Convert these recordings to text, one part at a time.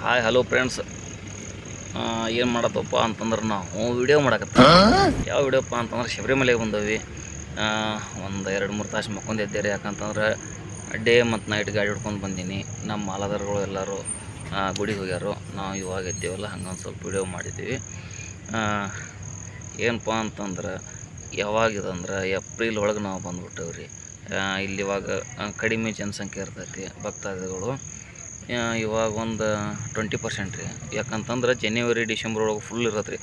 Hi hello friends. ಏನು ಮಾಡತ್ತಪ್ಪ ಅಂತಂದ್ರೆ ನಾವು ವಿಡಿಯೋ ಮಾಡಕತ್ತ. ಯಾವ ವಿಡಿಯೋಪ್ಪ ಅಂತಂದ್ರೆ ಶಬರಿಮಲೆಗೆ ಬಂದವಿ. ಒಂದು 2-3 ತಾಸು ಮಕ್ಕೊಂಡಿದ್ದೇವೆ. ಯಾಕಂತಂದ್ರೆ ಡೇ ಮತ್ತು ನೈಟ್ ಗಾಡಿ ಹಿಡ್ಕೊಂಡು ಬಂದೀನಿ. ನಮ್ಮ ಮಾಲಾದರ್ಗಳು ಎಲ್ಲರೂ ಗುಡಿಗೆ ಹೋಗ್ಯಾರು. ನಾವು ಇವಾಗ ಎದ್ದೇವಲ್ಲ, ಹಂಗೊಂದು ಸ್ವಲ್ಪ ವಿಡಿಯೋ ಮಾಡಿದ್ದೀವಿ. ಏನಪ್ಪ ಅಂತಂದ್ರೆ ಯಾವಾಗಿದಂದ್ರೆ ಏಪ್ರಿಲ್ ಒಳಗೆ ನಾವು ಬಂದುಬಿಟ್ಟೇವ್ರಿ. ಇಲ್ಲಿವಾಗ ಕಡಿಮೆ ಜನಸಂಖ್ಯೆ ಇರ್ತೈತಿ ಭಕ್ತಾದಿಗಳು. ಇವಾಗ ಒಂದು 20% ರೀ. ಯಾಕಂತಂದ್ರೆ ಜನವರಿ ಡಿಸೆಂಬರ್ ಒಳಗೆ ಫುಲ್ ಇರತ್ತೆ ರೀ.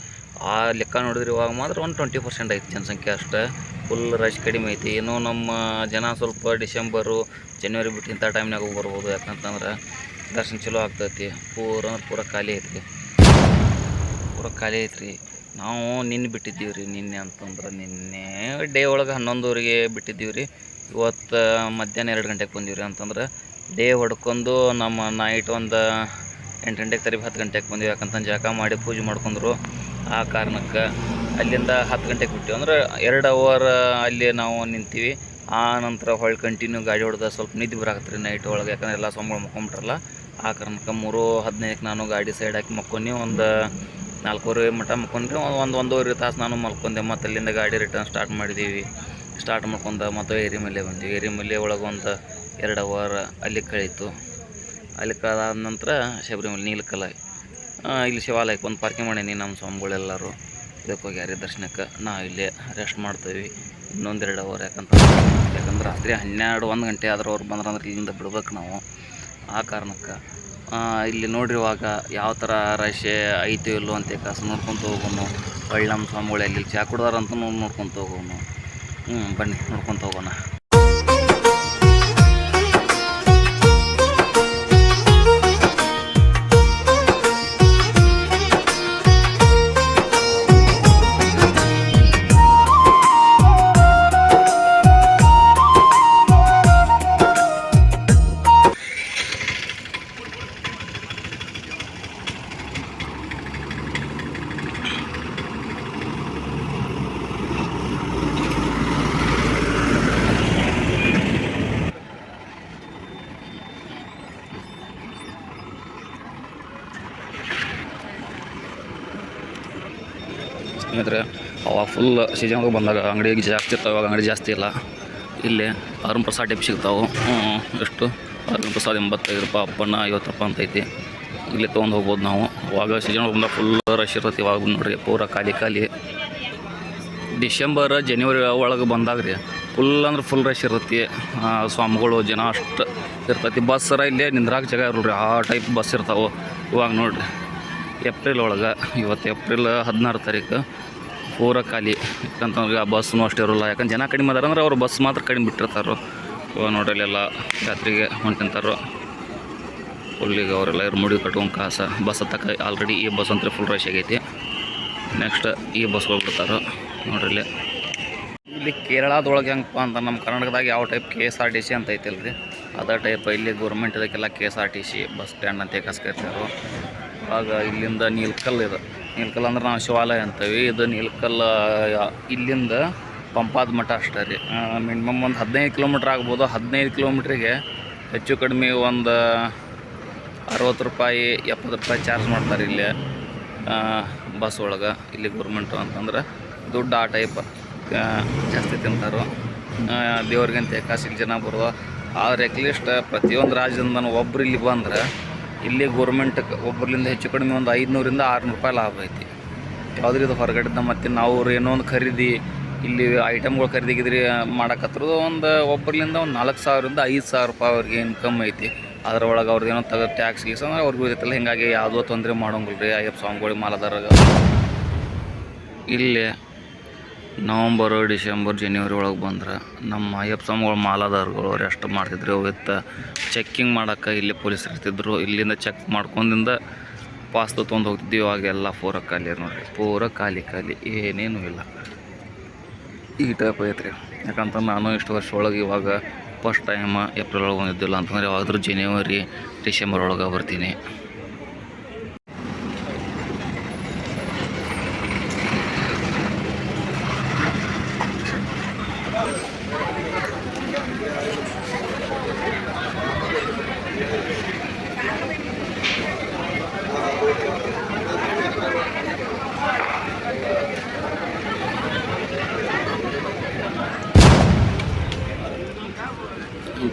ಆ ಲೆಕ್ಕ ನೋಡಿದ್ರೆ ಇವಾಗ ಮಾತ್ರ ಒಂದು 20% ಐತಿ ಜನಸಂಖ್ಯೆ ಅಷ್ಟೇ. ಫುಲ್ ರಶ್ ಕಡಿಮೆ ಐತಿ. ಇನ್ನೂ ನಮ್ಮ ಜನ ಸ್ವಲ್ಪ ಡಿಸೆಂಬರು ಜನವರಿ ಬಿಟ್ಟು ಇಂಥ ಟೈಮ್ನಾಗ ಬರ್ಬೋದು. ಯಾಕಂತಂದ್ರೆ ದರ್ಶನ ಚಲೋ ಆಗ್ತೈತಿ. ಪೂರ ಖಾಲಿ ಐತ್ರಿ, ಖಾಲಿ ಐತ್ರಿ. ನಾವು ನಿನ್ನೆ ಬಿಟ್ಟಿದ್ದೀವಿ ರೀ. ನಿನ್ನೆ ಡೇ ಒಳಗೆ 11 ಬಿಟ್ಟಿದ್ದೀವಿ ರೀ. ಇವತ್ತು ಮಧ್ಯಾಹ್ನ 2 ಗಂಟೆಗೆ ಬಂದೀವಿ ರೀ. ಅಂತಂದ್ರೆ ಡೇ ಹೊಡ್ಕೊಂಡು ನಮ್ಮ ನೈಟ್ ಒಂದು 8 ಗಂಟೆಗೆ 10 ಗಂಟೆಗೆ ಬಂದೀವಿ. ಯಾಕಂತಂದು ಜಳಕ ಮಾಡಿ ಪೂಜೆ ಮಾಡ್ಕೊಂಡ್ರು. ಆ ಕಾರಣಕ್ಕೆ ಅಲ್ಲಿಂದ 10 ಗಂಟೆಗೆ ಬಿಟ್ಟಿವಿ. ಅಂದ್ರೆ 2 ಅವರ್ ಅಲ್ಲಿ ನಾವು ನಿಂತೀವಿ. ಆ ನಂತರ ಹೊಳ್ಳಿ ಕಂಟಿನ್ಯೂ ಗಾಡಿ ಹೊಡೆದ ಸ್ವಲ್ಪ ನಿದ್ದೆ ಬರಾಕತ್ರಿ ನೈಟ್ ಒಳಗೆ. ಯಾಕಂದ್ರೆ ಎಲ್ಲ ಸೋಮಗಳು ಮಕ್ಕೊಂಬಿಟ್ರಲ್ಲ. ಆ ಕಾರಣಕ್ಕೆ 3:15ಕ್ಕೆ ನಾನು ಗಾಡಿ ಸೈಡ್ ಹಾಕಿ ಮಕ್ಕೊಂಡಿ. ಒಂದು 4:15 ಮಟ್ಟ ಮಕ್ಕೊಂಡ್ರಿ. ಒಂದೂವರೆ ತಾಸು ನಾನು ಮಲ್ಕೊಂಡೆ. ಮತ್ತು ಅಲ್ಲಿಂದ ಗಾಡಿ ರಿಟರ್ನ್ ಸ್ಟಾರ್ಟ್ ಮಾಡಿದ್ದೀವಿ. ಸ್ಟಾರ್ಟ್ ಮಾಡ್ಕೊಂಡು ಮತ್ತು ಏರಿಮಲೆ ಬಂದೀವಿ. ಏರಿಮಲೆ ಒಳಗೆ ಒಂದು 2 ಅವರ್ ಅಲ್ಲಿ ಕಳೀತು. ಅಲ್ಲಿ ಕಳೆದಾದ ನಂತರ ಶಬರಿಮಲೆ ನೀಲಕಲ್ಲ ಇಲ್ಲಿ ಶಿವಾಲಯಕ್ಕೆ ಒಂದು ಪಾರ್ಕಿಂಗ್ ಮಾಡೀನಿ. ನಮ್ಮ ಸ್ವಾಮಿಗಳೆಲ್ಲರೂ ಇದಕ್ಕೆ ಹೋಗ್ಯಾರ ದರ್ಶನಕ್ಕೆ. ನಾವು ಇಲ್ಲೇ ರೆಸ್ಟ್ ಮಾಡ್ತೀವಿ ಇನ್ನೊಂದು 2 ಅವರ್. ಯಾಕಂದ್ರೆ ರಾತ್ರಿ 12-1 ಗಂಟೆ ಆದ್ರೆ ಅವ್ರು ಬಂದ್ರಂದ್ರೆ ಇಲ್ಲಿಂದ ಬಿಡ್ಬೇಕು ನಾವು. ಆ ಕಾರಣಕ್ಕೆ ಇಲ್ಲಿ ನೋಡಿರುವಾಗ ಯಾವ ಥರ ರಶ್ ಐತೆ ಇಲ್ಲೋ ಅಂತ ಕಾಸು ನೋಡ್ಕೊತ ಹೋಗೋನು. ಒಳ್ಳೆ ನಮ್ಮ ಸ್ವಾಮಿಗಳು ಎಲ್ಲಿ ಚಾ ಕುಡ್ದಾರಂತ ನೋಡ್ಕೊತ ಹೋಗೋನು. ಬನ್ನಿ ನೋಡ್ಕೊತ ಹೋಗೋಣ. ಸ್ನೇಹಿತರೆ, ಅವಾಗ ಫುಲ್ ಸೀಸನ್ಗೆ ಬಂದಾಗ ಅಂಗಡಿಗೆ ಜಾಸ್ತಿ ಇರ್ತಾವೆ. ಅವಾಗ ಅಂಗಡಿ ಜಾಸ್ತಿ ಇಲ್ಲ. ಇಲ್ಲಿ ಅರುಣ್ ಪ್ರಸಾದ್ ಟೈಪ್ ಸಿಗ್ತಾವೆ. ಎಷ್ಟು ಅರುಣ್ ಪ್ರಸಾದ್ 85 ರೂಪಾಯಿ, ಅಪ್ಪಣ್ಣ 50 ರೂಪಾಯಿ ಅಂತೈತಿ. ಇಲ್ಲಿ ತೊಗೊಂಡು ಹೋಗ್ಬೋದು ನಾವು. ಅವಾಗ ಸೀಸನ್ಗೆ ಬಂದಾಗ ಫುಲ್ ರಶ್ ಇರ್ತೈತಿ. ಇವಾಗ ನೋಡಿರಿ ಪೂರ ಖಾಲಿ. ಡಿಸೆಂಬರ್ ಜನವರಿ ಒಳಗೆ ಬಂದಾಗ ರೀ ಫುಲ್ ಅಂದ್ರೆ ಫುಲ್ ರಶ್ ಇರ್ತೈತಿ. ಸ್ವಾಮಿಗಳು ಜನ ಅಷ್ಟು ಇರ್ತೈತಿ. ಬಸ್ಸರ ಇಲ್ಲೇ ನಿಂದ್ರಾಗ ಜಾಗ ಇರಲ್ರಿ. ಆ ಟೈಪ್ ಬಸ್ ಇರ್ತಾವೆ. ಇವಾಗ ನೋಡಿರಿ ಏಪ್ರಿಲ್ ಒಳಗೆ, ಇವತ್ತು ಏಪ್ರಿಲ್ 16 ತಾರೀಕು, ಪೂರ ಖಾಲಿ. ಯಾಕಂತಂದ್ರೆ ಆ ಬಸ್ಸೂ ಅಷ್ಟೇ ಇರೋಲ್ಲ. ಯಾಕಂದ್ರೆ ಜನ ಕಡಿಮೆ ಅದಾರ ಅಂದ್ರೆ ಅವ್ರು ಬಸ್ ಮಾತ್ರ ಕಡಿಮೆ ಬಿಟ್ಟಿರ್ತಾರೋ. ಇವಾಗ ನೋಡ್ರಿ ಎಲ್ಲ ಜಾತ್ರೆಗೆ ಹೊಂಟಿರ್ತಾರೋ. ಫುಲ್ಲಿಗೆ ಅವರೆಲ್ಲ ಮುಡಿ ಕಟ್ಕೊಂಡು ಕಾಸ ಬಸ್ ಹತ್ತಕ್ಕೆ ಆಲ್ರೆಡಿ ಈ ಬಸ್ ಅಂತ ಫುಲ್ ರಶ್ ಆಗೈತಿ. ನೆಕ್ಸ್ಟ್ ಈ ಬಸ್ಗಳು ಬಿಡ್ತಾರೋ ನೋಡ್ರಿ. ಇಲ್ಲಿ ಕೇರಳದೊಳಗೆ ಹೆಂಗಪ್ಪ ಅಂತ ನಮ್ಮ ಕರ್ನಾಟಕದಾಗ ಯಾವ ಟೈಪ್ KSRTC ಅಂತ ಐತಿಲ್ಲ ರೀ, ಅದೇ ಟೈಪ್ ಇಲ್ಲಿ ಗೌರ್ಮೆಂಟ್ ಇದಕ್ಕೆಲ್ಲ KSRTC ಬಸ್ ಸ್ಟ್ಯಾಂಡ್ ಅಂತ ಕಸ್ಕೊಳ್ತಾರೋ. ಆಗ ಇಲ್ಲಿಂದ ನೀಲಕಲ್ ಅಂದ್ರೆ ನಾವು ಶಿವಾಲಯ ಅಂತೀವಿ. ಇದು ನೀಲಕಲ್ ಇಲ್ಲಿಂದ ಪಂಪಾದ ಮಠ ಅಷ್ಟೇ ರೀ. ಮಿನಿಮಮ್ ಒಂದು 15 ಕಿಲೋಮೀಟ್ರ್ ಆಗ್ಬೋದು. 15 ಕಿಲೋಮೀಟ್ರಿಗೆ ಹೆಚ್ಚು ಕಡಿಮೆ ಒಂದು 60 ರೂಪಾಯಿ 70 ರೂಪಾಯಿ ಚಾರ್ಜ್ ಮಾಡ್ತಾರೆ ಇಲ್ಲಿ ಬಸ್ ಒಳಗೆ. ಇಲ್ಲಿ ಗೌರ್ಮೆಂಟು ಅಂತಂದ್ರೆ ದುಡ್ಡು ಆ ಟೈಪ್ ಜಾಸ್ತಿ ತಿಂತಾರೋ. ದೇವ್ರಿಗಂತ ಕಾಸಿಗೆ ಜನ ಬರೋದು. ಆದ್ರೆ ಅಟ್ಲೀಸ್ಟ್ ಪ್ರತಿಯೊಂದು ರಾಜ್ಯದಿಂದ ಒಬ್ರು ಇಲ್ಲಿ ಬಂದ್ರೆ ಇಲ್ಲಿ ಗೌರ್ಮೆಂಟ್ಗೆ ಒಬ್ಬರಿಂದ ಹೆಚ್ಚು ಕಡಿಮೆ ಒಂದು 500-600 ರೂಪಾಯಿ ಲಾಭ ಐತಿ. ಯಾವುದ್ರಿ ಇದು ಹೊರಗಡೆದ. ಮತ್ತು ನಾವು ಏನೋ ಒಂದು ಖರೀದಿ ಇಲ್ಲಿ ಐಟಮ್ಗಳು ಖರೀದಿಗಿದ್ರಿ ಮಾಡಕತ್ತಿರೋದು ಒಂದು ಒಬ್ಬರಿಂದ ಒಂದು 4,000-5,000 ರೂಪಾಯಿ ಅವ್ರಿಗೆ ಇನ್ಕಮ್ ಐತಿ. ಅದರೊಳಗೆ ಅವ್ರದ್ದು ಏನೋ ಟ್ಯಾಕ್ಸ್ ಗೀಕ್ಸ್ ಅಂದ್ರೆ ಅವ್ರಿಗೂ ಇರ್ತಲ್ಲ. ಹೀಗಾಗಿ ಯಾವುದೋ ತೊಂದರೆ ಮಾಡೋಂಗಿಲ್ಲ ರೀ ಅಯ್ಯಪ್ಪ ಸ್ವಾಮಿಗಳಿಗೆ ಮಾಲಾದಾರಾಗ. ಇಲ್ಲಿ ನವಂಬರು ಡಿಸೆಂಬರ್ ಜನವರಿ ಒಳಗೆ ಬಂದ್ರೆ ನಮ್ಮ ಅಯ್ಯಪ್ಪ ಸ್ವಾಮಿಗಳು ಮಾಲಾದಾರಗಳು ರೆಸ್ಟ್ ಮಾಡ್ತಿದ್ರು. ವಿತ್ ಚೆಕ್ಕಿಂಗ್ ಮಾಡೋಕ್ಕೆ ಇಲ್ಲಿ ಪೊಲೀಸರು ಇರ್ತಿದ್ರು. ಇಲ್ಲಿಂದ ಚೆಕ್ ಮಾಡ್ಕೊಂಡಿಂದ ಪಾಸ್ ತೊಗೊಂಡು ಹೋಗ್ತಿದ್ವಿ. ಇವಾಗೆಲ್ಲ ಪೂರ ಖಾಲಿ ನೋಡಿರಿ. ಪೂರ ಖಾಲಿ ಏನೇನೂ ಇಲ್ಲ. ಈ ಟೈಪ್ ಐತ್ರಿ. ಯಾಕಂತಂದ್ರೆ ನಾನು ಇಷ್ಟು ವರ್ಷ ಒಳಗೆ ಇವಾಗ ಫಸ್ಟ್ ಟೈಮ್ ಏಪ್ರಿಲ್ ಒಳಗೆ ಬಂದಿದ್ದಿಲ್ಲ. ಅಂತಂದ್ರೆ ಯಾವಾಗಾದ್ರೂ ಜನವರಿ ಡಿಸೆಂಬರ್ ಒಳಗೆ ಬರ್ತೀನಿ.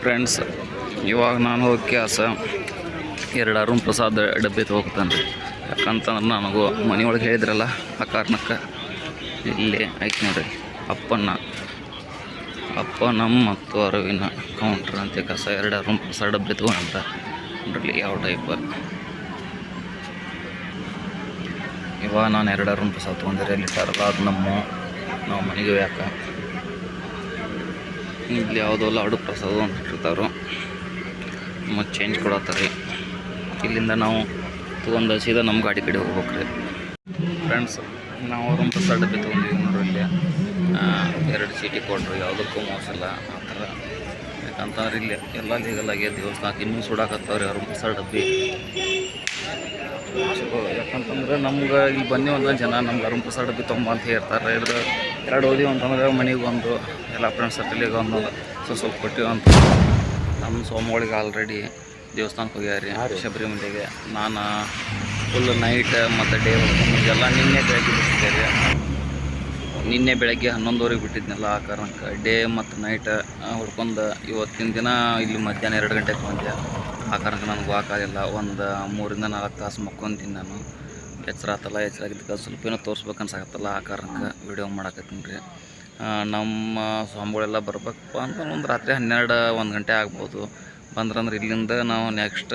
ಫ್ರೆಂಡ್ಸ್, ಇವಾಗ ನಾನು ಹೋಗಿ ಕ್ಯಾಸ ಎರಡು ಅರುಣ್ ಪ್ರಸಾದ್ ಡಬ್ಬಿ ತೊಗೋತಾನೆ ರೀ. ಯಾಕಂತಂದ್ರೆ ನನಗೂ ಮನೆಯೊಳಗೆ ಹೇಳಿದ್ರಲ್ಲ, ಆ ಕಾರಣಕ್ಕೆ ಇಲ್ಲಿ ಐತೆ ನೋಡ್ರಿ ಅಪ್ಪನ ಮತ್ತು ಅರವಿನ ಕೌಂಟ್ರ್ ಅಂತ ಕಸ ಎರಡು ಅರುಣ್ ಪ್ರಸಾದ್ ಡಬ್ಬಿ ತೊಗೊಂಡ ನೋಡ್ರಿ ಯಾವ ಟೈಪ್. ಇವಾಗ ನಾನು ಎರಡು ಅರುಣ್ ಪ್ರಸಾದ್ ತೊಗೊಂಡಿರಿ ಅಲ್ಲಿ ಇಟ್ಟಾರಲ್ಲ, ಅದು ನಾವು ಮನೆಗೆ ಯಾಕೆ ಇಲ್ಲಿ ಯಾವುದೋ ಲಾಡು ಪ್ರಸಾದ ಅಂತ ಇಟ್ಟಿರ್ತಾರೋ ಮತ್ತು ಚೇಂಜ್ ಕೊಡತ್ತಾರೆ. ಇಲ್ಲಿಂದ ನಾವು ತೊಗೊಂಡು ಸೀದಾ ನಮ್ಮ ಗಾಡಿ ಕಡೆ ಹೋಗ್ಬೇಕು ರೀ. ಫ್ರೆಂಡ್ಸ್, ನಾವು ಅರುಣ್ ಪ್ರಸಾದ್ ಡಬ್ಬಿ ತೊಗೊಂಡಿದ್ದೀವಿ ನೋಡ್ರಿ. ಇಲ್ಲಿ 2 ಚೀಟಿ ಕೊಟ್ಟರು, ಯಾವುದಕ್ಕೂ ಮೋಸಲ್ಲ ಆ ಥರ. ಯಾಕಂತಂದ್ರೆ ಇಲ್ಲಿ ಎಲ್ಲ ಲೀಗಲಾಗಿ ದೇವಸ್ಥಾನಕ್ಕೆ ಇನ್ನೂ ಸುಡಾಕತ್ತವ್ರಿ ಅರುಣ್ ಪ್ರಸಾದ್ ಡಬ್ಬಿ. ಯಾಕಂತಂದ್ರೆ ನಮ್ಗೆ ಇಲ್ಲಿ ಬನ್ನಿ ಒಂದು ಜನ ನಮ್ಗೆ ಅರುಣ್ ಪ್ರಸಾದ್ ಡಬ್ಬಿ ತೊಗೊಂಬ ಅಂತ ಹೇಳ್ತಾರೆ. ಎರಡು ಓದಿವಿ ಅಂತಂದ್ರೆ ಮನೆಗೆ ಒಂದು ಎಲ್ಲ ಫ್ರೆಂಡ್ಸ್ ಸರ್ಕಲಿಗೆ ಒಂದು ಸ್ವಲ್ಪ ಕೊಟ್ಟಿವಿ ಅಂತ. ನಮ್ಮ ಸೋಮಗಳಿಗೆ ಆಲ್ರೆಡಿ ದೇವಸ್ಥಾನಕ್ಕೆ ಹೋಗ್ಯಾರಿ ಶಬರಿಮಲೆಗೆ. ನಾನು ಫುಲ್ ನೈಟ್ ಮತ್ತು ಡೇ ಎಲ್ಲ ನಿನ್ನೆ ಬೆಳಗ್ಗೆ ಬಿಟ್ಟಿದ್ದೆ ರೀ. ನಿನ್ನೆ ಬೆಳಗ್ಗೆ 11:00 ಬಿಟ್ಟಿದ್ನಲ್ಲ, ಆ ಕಾರಣಕ್ಕೆ ಡೇ ಮತ್ತು ನೈಟ್ ಹುಡ್ಕೊಂಡು ಇವತ್ತಿನ ದಿನ ಇಲ್ಲಿ ಮಧ್ಯಾಹ್ನ 2 ಗಂಟೆಗೆ ಬಂದೆ. ಆ ಕಾರಣಕ್ಕೆ ನನಗೆ ವಾಕಾಗಿಲ್ಲ. ಒಂದು 3 ರಿಂದ 4 ತಾಸು ಮಕ್ಕೊಂತೀನಿ ನಾನು. ಎಚ್ಚರ ಆಗಿದ್ದಕ್ಕೆ ಸ್ವಲ್ಪ ಏನೋ ತೋರಿಸ್ಬೇಕು ಅನ್ಸಾಕತ್ತಲ್ಲ, ಆ ಕಾರಣಕ್ಕೆ ವೀಡಿಯೋ ಮಾಡಾಕತ್ತೀನಿ ರೀ. ನಮ್ಮ ಸ್ವಾಮಿಗಳೆಲ್ಲ ಬರ್ಬೇಕಪ್ಪ ಅಂತ ಒಂದು ರಾತ್ರಿ 12-1 ಗಂಟೆ ಆಗ್ಬೋದು. ಬಂದ್ರಂದ್ರೆ ಇಲ್ಲಿಂದ ನಾವು ನೆಕ್ಸ್ಟ್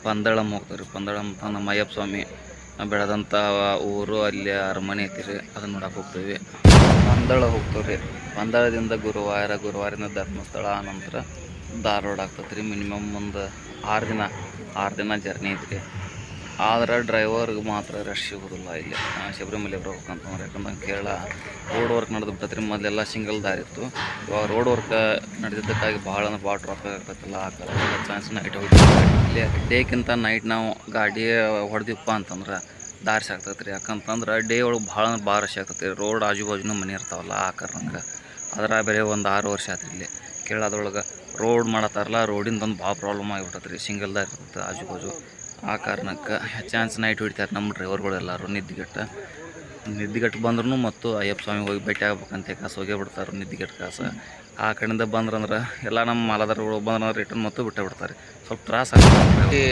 ಪಂದಳಂ ಹೋಗ್ತೀವಿ ರೀ. ಪಂದಳಂ ಅಂತ ನಮ್ಮ ಅಯ್ಯಪ್ಪ ಸ್ವಾಮಿ ಬೆಳೆದಂಥ ಊರು, ಅಲ್ಲಿ ಅರಮನೆ ಐತಿ ರೀ, ಅದನ್ನು ನೋಡಕ್ಕೆ ಹೋಗ್ತೀವಿ. ಪಂದಳ ಹೋಗ್ತೀವಿ ರೀ. ಪಂದಳದಿಂದ ಗುರುವಾರದಿಂದ ಧರ್ಮಸ್ಥಳ, ಆನಂತರ ಧಾರವಾಡ ಆಗ್ತದೆ ರೀ. ಮಿನಿಮಮ್ ಒಂದು 6 ದಿನ ಜರ್ನಿ ಐತ್ರಿ. ಆದ್ರೆ ಡ್ರೈವರ್ಗೆ ಮಾತ್ರ ರಶ್ ಸಿಗೋದಿಲ್ಲ ಇಲ್ಲಿ ಶಬರಿಮಲೆ ಬರ್ಬೇಕಂತಂದ್ರೆ. ಯಾಕಂದ್ರೆ ಕೇರಳ ರೋಡ್ ವರ್ಕ್ ನಡೆದು ಬಿಟ್ಟತ್ರಿ. ಮೊದಲೆಲ್ಲ ಸಿಂಗಲ್ ದಾರಿ ಇತ್ತು. ಇವಾಗ ರೋಡ್ ವರ್ಕ್ ನಡೆದಿದ್ದಕ್ಕಾಗಿ ಭಾಳ ಟ್ರಾಫಿಕ್ ಆಗ್ತೈತಿಲ್ಲ, ಆ ಕಾರಣ ಚಾನ್ಸ್ ನೈಟ್ ಹೋಗ್ತೀವಿ. ಇಲ್ಲಿ ಡೇಕ್ಕಿಂತ ನೈಟ್ ನಾವು ಗಾಡಿ ಹೊಡೆದಿಪ್ಪ ಅಂತಂದ್ರೆ ದಾರಿ ಸಾಕ್ತೈತೆ ರೀ. ಯಾಕಂತಂದ್ರೆ ಡೇ ಒಳಗೆ ಭಾಳ ರಶ್ ಆಗ್ತೈತಿ. ರೋಡ್ ಆಜು ಬಾಜುನೂ ಮನೆ ಇರ್ತಾವಲ್ಲ, ಆ ಕಾರಣಕ್ಕೆ. ಅದರ ಬೇರೆ ಒಂದು 6 ವರ್ಷ ಆಯ್ತು ಇಲ್ಲಿ ಕೇರಳದೊಳಗೆ ರೋಡ್ ಮಾಡತ್ತಾರಲ್ಲ, ರೋಡಿಂದ ಒಂದು ಭಾಳ ಪ್ರಾಬ್ಲಮ್ ಆಗಿಬಿಟ್ಟತ್ರಿ ರೀ. ಸಿಂಗಲ್ ದಾರಿ ಇರ್ತೈತೆ ಆಜು ಬಾಜು. ಆ ಕಾರಣಕ್ಕೆ ಚಾನ್ಸ್ ನೈಟ್ ಹೊಡಿತಾರೆ ನಮ್ಮ ಡ್ರೈವರ್ಗಳೆಲ್ಲರೂ. ನಿದ್ದಿಗೆಟ್ಟು ಬಂದ್ರೂ ಮತ್ತು ಅಯ್ಯಪ್ಪ ಸ್ವಾಮಿಗೆ ಹೋಗಿ ಭೇಟಿ ಆಗ್ಬೇಕಂತ ಕಾಸು ಹೋಗೇ ಬಿಡ್ತಾರೆ ನಿದ್ದಿಗೆಟ್ಟು ಕಾಸು. ಆ ಕಡೆಯಿಂದ ಬಂದ್ರಂದ್ರೆ ಎಲ್ಲ ನಮ್ಮ ಮಾಲದಾರಗಳು ಬಂದ್ರೆ ರಿಟರ್ನ್ ಮತ್ತು ಬಿಟ್ಟೇ ಸ್ವಲ್ಪ ತ್ರಾಸ ಆಗ್ತದೆ.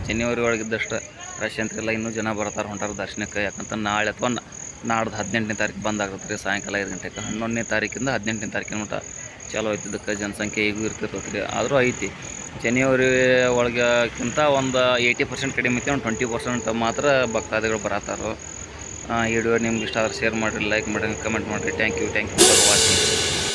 ಜನವರಿ ಒಳಗಿದ್ದಷ್ಟು ರಶ್ ಅಂತಿಲ್ಲ, ಇನ್ನೂ ಜನ ಬರ್ತಾರೆ ಹೊಂಟಾರ ದರ್ಶನಕ್ಕೆ. ಯಾಕಂತ ನಾಳೆ ಅಥವಾ ನಾಡ್ದು 18ನೇ ತಾರೀಕು ಬಂದಾಗುತ್ತೆ ರೀ, ಸಾಯಂಕಾಲ 5 ಗಂಟೆಗೆ. 11ನೇ ತಾರೀಕಿಂದ 18ನೇ ತಾರೀಕಿನ ಮಟ್ಟ ಚಾಲೂ ಐತಿದ್ದಕ್ಕೆ ಜನಸಂಖ್ಯೆ ಈಗೂ ಇರ್ತಿರ್ತೈತೆ ರೀ. ಆದರೂ ಐತಿ. ಜನವರಿ ಒಳಗಿಂತ ಒಂದು 80% ಕಡಿಮೆ ಐತಿ. ಒಂದು 20% ಮಾತ್ರ ಭಕ್ತಾದಿಗಳು ಬರತ್ತಾರೋ. ಈ ವಿಡಿಯೋ ನಿಮ್ಗೆ ಇಷ್ಟ ಆದ್ರೆ ಶೇರ್ ಮಾಡಿರಿ, ಲೈಕ್ ಮಾಡಿರಿ, ಕಮೆಂಟ್ ಮಾಡಿರಿ. Thank you for watching.